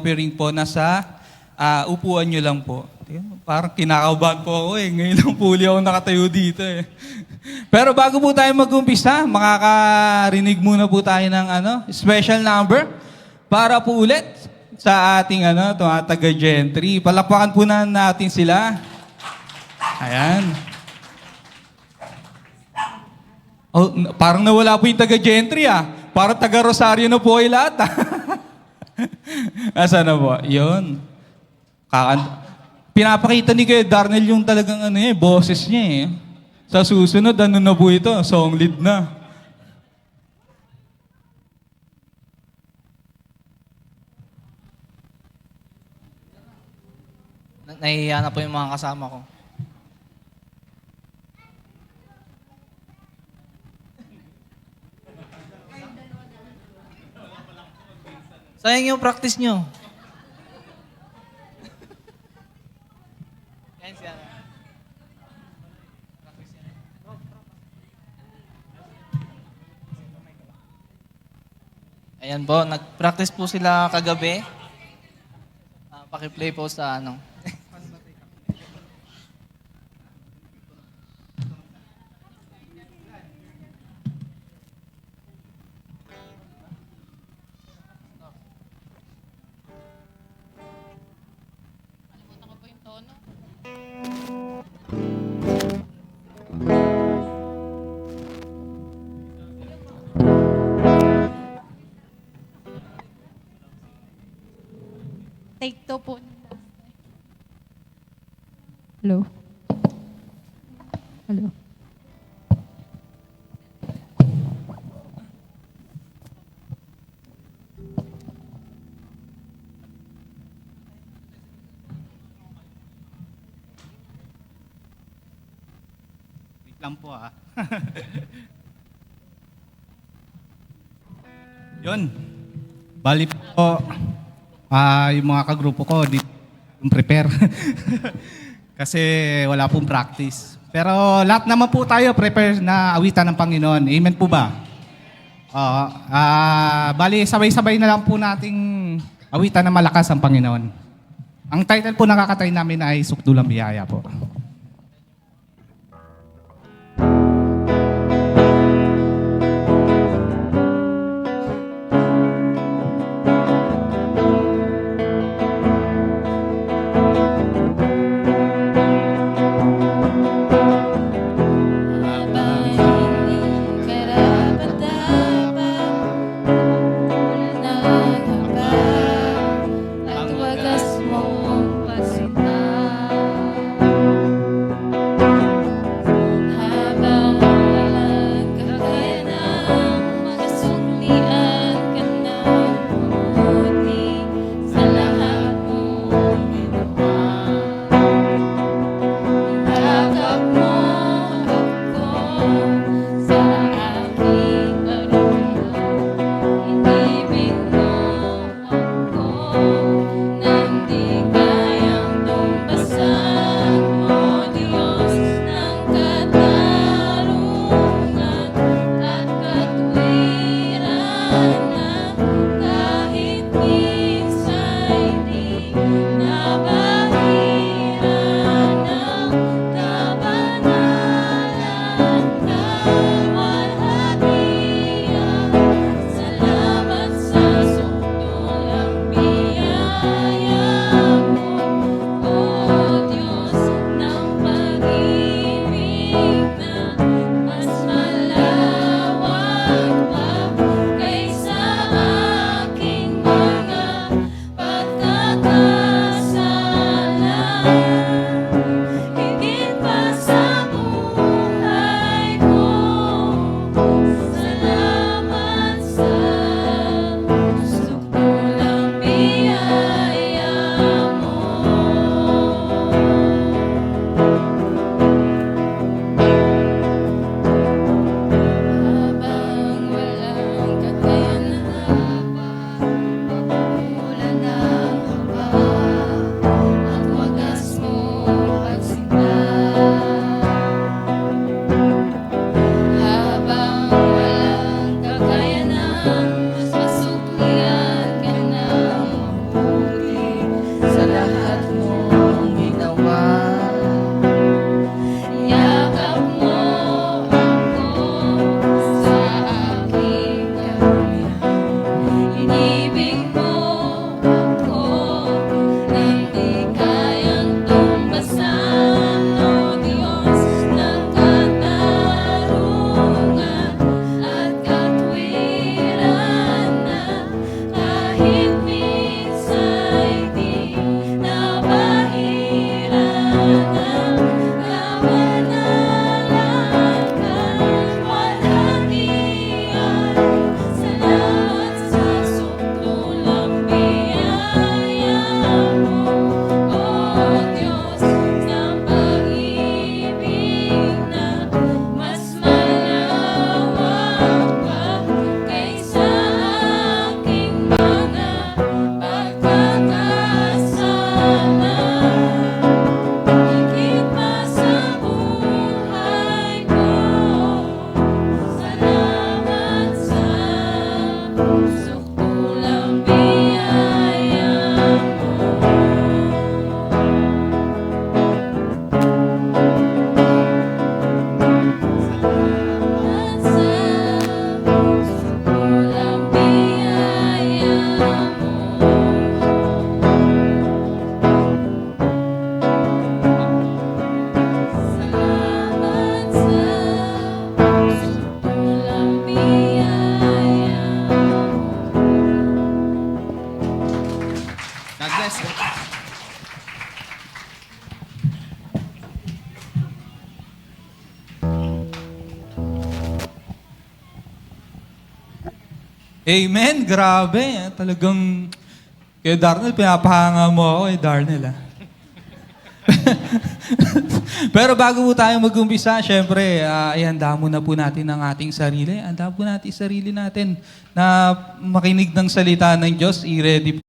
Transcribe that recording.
offering po na sa upuan nyo lang po. Parang kinakabahan po ako eh. Ngayon lang po uli ako nakatayo dito eh. Pero bago po tayo mag-umpisa, makakarinig muna po tayo ng special number para po ulit sa ating taga-Gentry. Palakpakan po na natin sila. Ayan. Oh, parang nawala po yung taga-Gentry ah. Parang taga-Rosario na po ay lahat ah. Asa na po? Yun. Pinapakita ni Kuya Darnel yung talagang boses niya eh. Sa susunod, na po ito? Song lead na. Nahihiya na po yung mga kasama ko. Sayang yung practice nyo. Yan siya. Ayan po, nag-practice po sila kagabi. Paki-play po sa Take two po. Hello? Hello? Wait lang po ah. Yun. Bali po, yung mga kagrupo ko, di prepare. Kasi wala pong practice. Pero lahat naman po tayo prepare na awitan ng Panginoon. Amen po ba? Bali, sabay-sabay na lang po nating awitan ng malakas ang Panginoon. Ang title po nakakatay namin ay Sukdulang Biyaya po. God bless. Amen, grabe. Talagang, kay Darnel, pinapahanga mo ako Darnel. Pero bago po tayo mag-umpisa, syempre, ihanda muna po natin ang ating sarili. Handa po natin sarili natin na makinig ng salita ng Diyos. I-ready